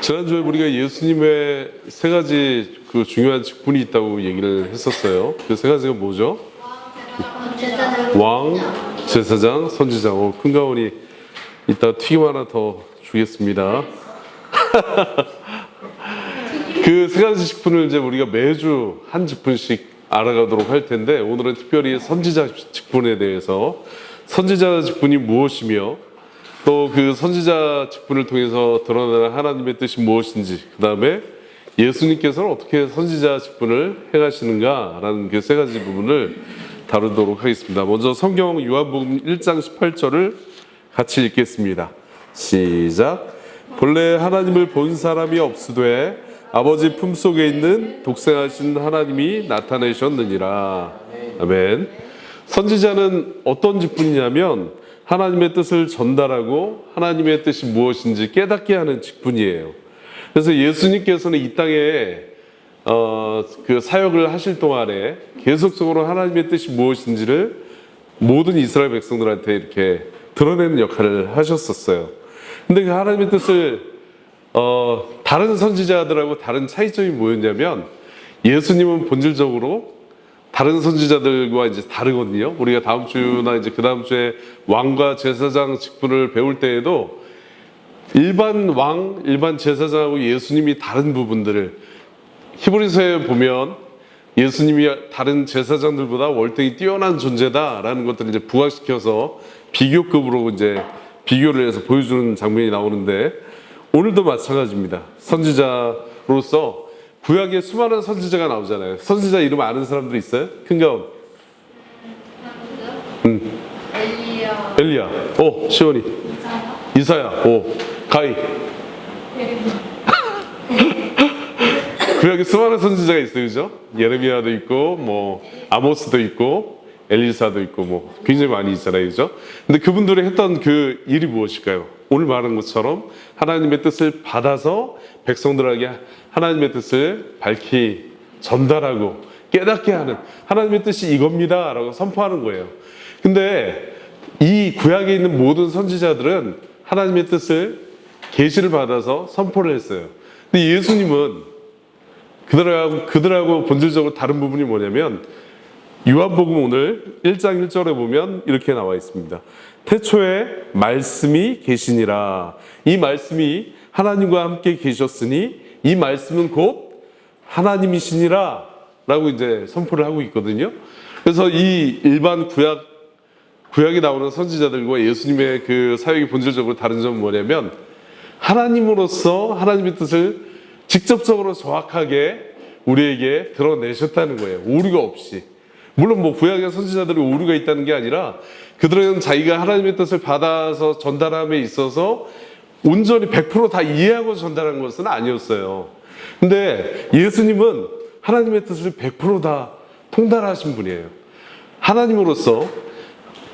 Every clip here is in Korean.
지난주에 우리가 예수님의 세 가지 그 중요한 직분이 있다고 얘기를 했었어요. 그 세 가지가 뭐죠? 왕, 제사장, 선지자. 큰 가온이 이따 튀김 하나 더 주겠습니다. 그 세 가지 직분을 이제 우리가 매주 한 직분씩 알아가도록 할 텐데, 오늘은 특별히 선지자 직분에 대해서, 선지자 직분이 무엇이며 또 그 선지자 직분을 통해서 드러나는 하나님의 뜻이 무엇인지, 그 다음에 예수님께서는 어떻게 선지자 직분을 행하시는가라는 그 세 가지 부분을 다루도록 하겠습니다. 먼저 성경 요한복음 1장 18절을 같이 읽겠습니다. 시작. 본래 하나님을 본 사람이 없으되 아버지 품속에 있는 독생하신 하나님이 나타내셨느니라. 아멘. 선지자는 어떤 직분이냐면 하나님의 뜻을 전달하고 하나님의 뜻이 무엇인지 깨닫게 하는 직분이에요. 그래서 예수님께서는 이 땅에 그 사역을 하실 동안에 계속적으로 하나님의 뜻이 무엇인지를 모든 이스라엘 백성들한테 이렇게 드러내는 역할을 하셨었어요. 근데 그 하나님의 뜻을 다른 선지자들하고 다른 차이점이 뭐였냐면, 예수님은 본질적으로 다른 선지자들과 이제 다르거든요. 우리가 다음 주나 이제 그 다음 주에 왕과 제사장 직분을 배울 때에도 일반 왕, 일반 제사장하고 예수님이 다른 부분들을, 히브리서에 보면 예수님이 다른 제사장들보다 월등히 뛰어난 존재다라는 것들을 이제 부각시켜서 비교급으로 이제 비교를 해서 보여주는 장면이 나오는데, 오늘도 마찬가지입니다. 선지자로서 구약에 수많은 선지자가 나오잖아요. 선지자 이름 아는 사람들 있어요? 큰가운? 엘리야. 시온이. 이사야. 가이. 구약에 수많은 선지자가 있어요, 그죠? 예레미야도 있고, 아모스도 있고, 엘리사도 있고, 굉장히 많이 있잖아요, 그죠? 근데 그분들이 했던 그 일이 무엇일까요? 오늘 말한 것처럼 하나님의 뜻을 받아서 백성들에게 하나님의 뜻을 밝히 전달하고 깨닫게 하는, 하나님의 뜻이 이겁니다 라고 선포하는 거예요. 근데 이 구약에 있는 모든 선지자들은 하나님의 뜻을, 계시를 받아서 선포를 했어요. 근데 예수님은 그들하고 본질적으로 다른 부분이 뭐냐면, 요한복음 오늘 1장 1절에 보면 이렇게 나와 있습니다. 태초에 말씀이 계시니라. 이 말씀이 하나님과 함께 계셨으니 이 말씀은 곧 하나님이시니라 라고 이제 선포를 하고 있거든요. 그래서 이 일반 구약에 나오는 선지자들과 예수님의 그 사역이 본질적으로 다른 점은 뭐냐면, 하나님으로서 하나님의 뜻을 직접적으로 정확하게 우리에게 드러내셨다는 거예요. 오류가 없이. 물론 구약의 선지자들이 오류가 있다는 게 아니라, 그들은 자기가 하나님의 뜻을 받아서 전달함에 있어서 온전히 100% 다 이해하고 전달한 것은 아니었어요. 근데 예수님은 하나님의 뜻을 100% 다 통달하신 분이에요. 하나님으로서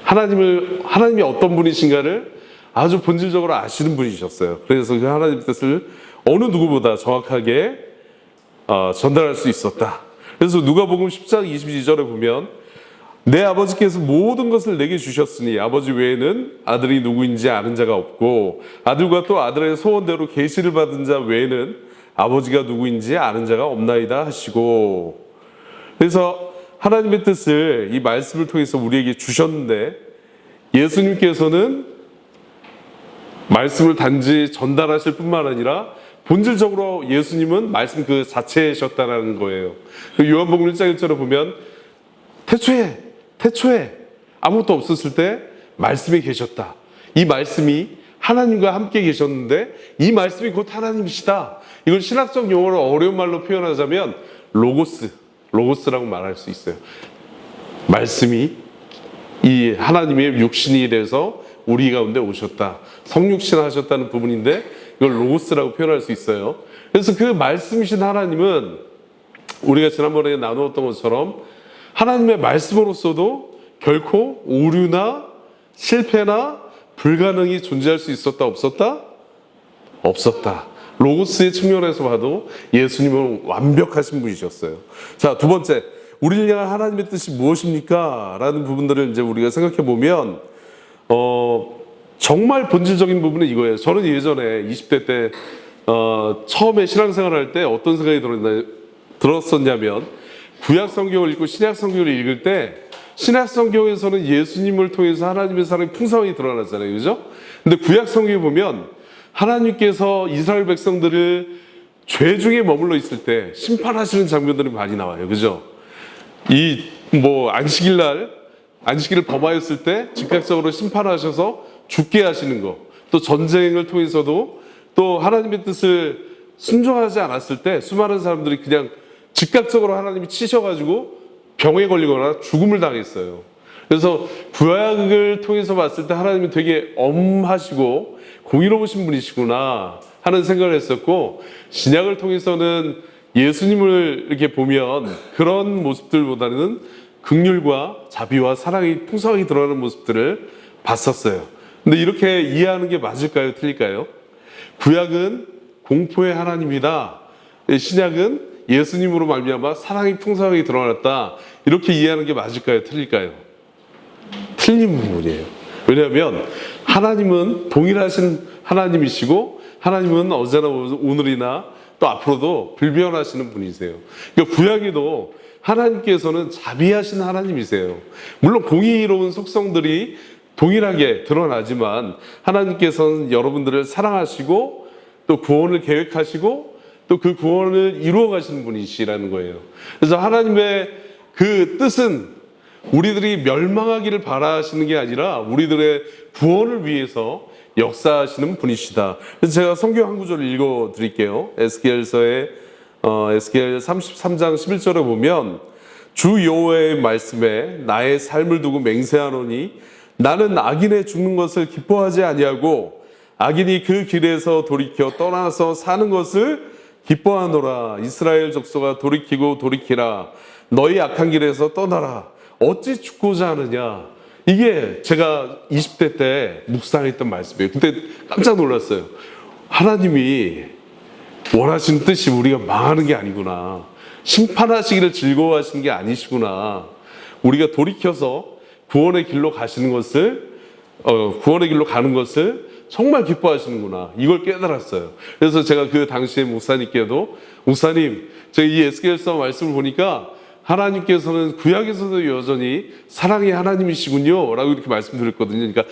하나님이 어떤 분이신가를 아주 본질적으로 아시는 분이셨어요. 그래서 그 하나님의 뜻을 어느 누구보다 정확하게 전달할 수 있었다. 그래서 누가복음 10장 22절에 보면, 내 아버지께서 모든 것을 내게 주셨으니 아버지 외에는 아들이 누구인지 아는 자가 없고, 아들과 또 아들의 소원대로 계시를 받은 자 외에는 아버지가 누구인지 아는 자가 없나이다 하시고, 그래서 하나님의 뜻을 이 말씀을 통해서 우리에게 주셨는데, 예수님께서는 말씀을 단지 전달하실 뿐만 아니라 본질적으로 예수님은 말씀 그 자체이셨다는 거예요. 요한복음 1장 1절에 보면 태초에 아무것도 없었을 때 말씀이 계셨다. 이 말씀이 하나님과 함께 계셨는데 이 말씀이 곧 하나님이시다. 이걸 신학적 용어로 어려운 말로 표현하자면 로고스라고 말할 수 있어요. 말씀이 이 하나님의 육신이 돼서 우리 가운데 오셨다. 성육신 하셨다는 부분인데 이걸 로고스라고 표현할 수 있어요. 그래서 그 말씀이신 하나님은 우리가 지난번에 나누었던 것처럼 하나님의 말씀으로서도 결코 오류나 실패나 불가능이 존재할 수 있었다, 없었다? 없었다. 로고스의 측면에서 봐도 예수님은 완벽하신 분이셨어요. 자, 두 번째, 우리를 향한 하나님의 뜻이 무엇입니까? 라는 부분들을 이제 우리가 생각해 보면, 정말 본질적인 부분은 이거예요. 저는 예전에 20대 때 처음에 신앙생활을 할 때 어떤 생각이 들었었냐면 구약 성경을 읽고 신약 성경을 읽을 때 신약 성경에서는 예수님을 통해서 하나님의 사랑이 풍성하게 드러났잖아요, 그죠? 근데 구약 성경에 보면 하나님께서 이스라엘 백성들을 죄 중에 머물러 있을 때 심판하시는 장면들이 많이 나와요, 그죠? 안식일을 범하였을 때 즉각적으로 심판하셔서 죽게 하시는 거, 또 전쟁을 통해서도 또 하나님의 뜻을 순종하지 않았을 때 수많은 사람들이 그냥 즉각적으로 하나님이 치셔가지고 병에 걸리거나 죽음을 당했어요. 그래서 구약을 통해서 봤을 때 하나님이 되게 엄하시고 공의로우신 분이시구나 하는 생각을 했었고, 신약을 통해서는 예수님을 이렇게 보면 그런 모습들보다는 긍휼과 자비와 사랑이 풍성하게 드러나는 모습들을 봤었어요. 근데 이렇게 이해하는 게 맞을까요? 틀릴까요? 구약은 공포의 하나님이다, 신약은 예수님으로 말미암아 사랑이 풍성하게 드러났다, 이렇게 이해하는 게 맞을까요? 틀릴까요? 틀린 부분이에요. 왜냐하면 하나님은 동일하신 하나님이시고 하나님은 어제나 오늘이나 또 앞으로도 불변하시는 분이세요. 그러니까 구약에도 하나님께서는 자비하신 하나님이세요. 물론 공의로운 속성들이 동일하게 드러나지만 하나님께서는 여러분들을 사랑하시고 또 구원을 계획하시고 또 그 구원을 이루어 가시는 분이시라는 거예요. 그래서 하나님의 그 뜻은 우리들이 멸망하기를 바라시는 게 아니라 우리들의 구원을 위해서 역사하시는 분이시다. 그래서 제가 성경 한 구절을 읽어 드릴게요. 에스겔서의 에스겔 33장 11절에 보면 주 여호와의 말씀에 나의 삶을 두고 맹세하노니 나는 악인의 죽는 것을 기뻐하지 아니하고 악인이 그 길에서 돌이켜 떠나서 사는 것을 기뻐하노라. 이스라엘 족속아 돌이키고 돌이키라. 너희 악한 길에서 떠나라. 어찌 죽고자 하느냐. 이게 제가 20대 때 묵상했던 말씀이에요. 그때 깜짝 놀랐어요. 하나님이 원하시는 뜻이 우리가 망하는 게 아니구나, 심판하시기를 즐거워하시는 게 아니시구나, 우리가 돌이켜서 구원의 길로 가시는 것을 구원의 길로 가는 것을 정말 기뻐하시는구나, 이걸 깨달았어요. 그래서 제가 그 당시에 목사님께도, 목사님, 제가 이 에스겔서 말씀을 보니까 하나님께서는 구약에서도 여전히 사랑의 하나님이시군요 라고 이렇게 말씀드렸거든요. 그러니까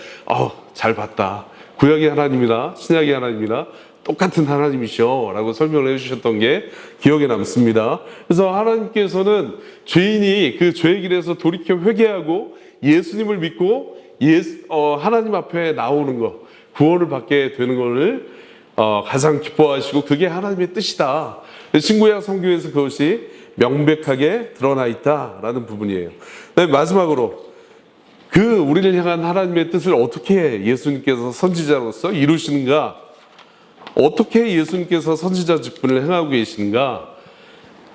잘 봤다, 구약의 하나님이나 신약의 하나님이나 똑같은 하나님이셔 라고 설명을 해주셨던 게 기억에 남습니다. 그래서 하나님께서는 죄인이 그 죄의 길에서 돌이켜 회개하고 예수님을 믿고 하나님 앞에 나오는 것, 구원을 받게 되는 것을 가장 기뻐하시고 그게 하나님의 뜻이다. 신구약 성경에서 그것이 명백하게 드러나 있다라는 부분이에요. 마지막으로 우리를 향한 하나님의 뜻을 어떻게 예수님께서 선지자로서 이루시는가, 어떻게 예수님께서 선지자 직분을 행하고 계시는가,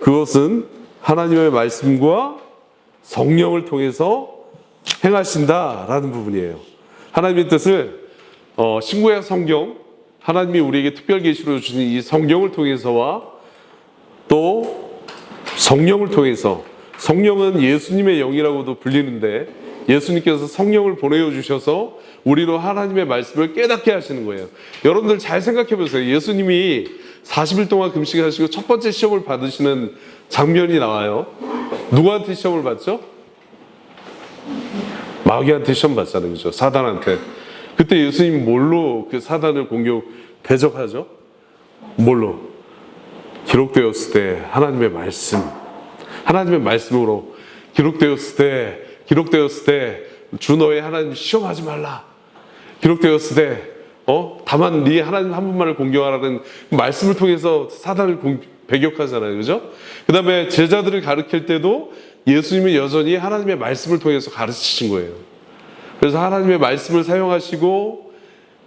그것은 하나님의 말씀과 성령을 통해서 행하신다라는 부분이에요. 하나님의 뜻을 신구약 성경, 하나님이 우리에게 특별 계시로 주신 이 성경을 통해서와 또 성령을 통해서, 성령은 예수님의 영이라고도 불리는데 예수님께서 성령을 보내어 주셔서 우리로 하나님의 말씀을 깨닫게 하시는 거예요. 여러분들 잘 생각해 보세요. 예수님이 40일 동안 금식하시고 첫 번째 시험을 받으시는 장면이 나와요. 누구한테 시험을 받죠? 마귀한테 시험 받잖아요, 그죠? 사단한테. 그때 예수님 뭘로 그 사단을 대적하죠? 뭘로? 기록되었을 때 하나님의 말씀, 하나님의 말씀으로 기록되었을 때 주 너의 하나님 시험하지 말라. 기록되었을 때 다만 네 하나님 한 분만을 공경하라는 말씀을 통해서 사단을 배격하잖아요, 그죠? 그 다음에 제자들을 가르칠 때도 예수님이 여전히 하나님의 말씀을 통해서 가르치신 거예요. 그래서 하나님의 말씀을 사용하시고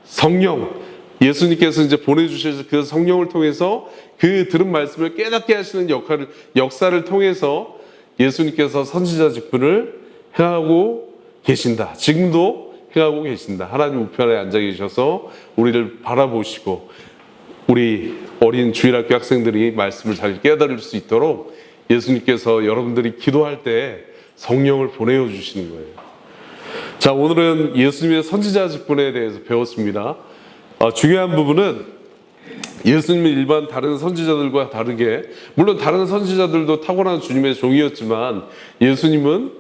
성령, 예수님께서 이제 보내주실 그 성령을 통해서 그 들은 말씀을 깨닫게 하시는 역사를 통해서 예수님께서 선지자 직분을 행하고 계신다. 지금도 행하고 계신다. 하나님 우편에 앉아 계셔서 우리를 바라보시고 우리 어린 주일학교 학생들이 말씀을 잘 깨달을 수 있도록 예수님께서 여러분들이 기도할 때 성령을 보내어 주시는 거예요. 자, 오늘은 예수님의 선지자 직분에 대해서 배웠습니다. 중요한 부분은 예수님은 일반 다른 선지자들과 다르게, 물론 다른 선지자들도 탁월한 주님의 종이었지만 예수님은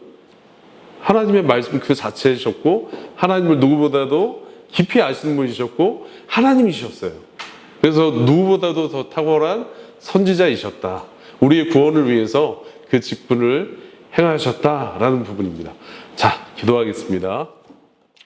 하나님의 말씀 그 자체이셨고 하나님을 누구보다도 깊이 아시는 분이셨고 하나님이셨어요. 그래서 누구보다도 더 탁월한 선지자이셨다. 우리의 구원을 위해서 그 직분을 행하셨다라는 부분입니다. 자, 기도하겠습니다.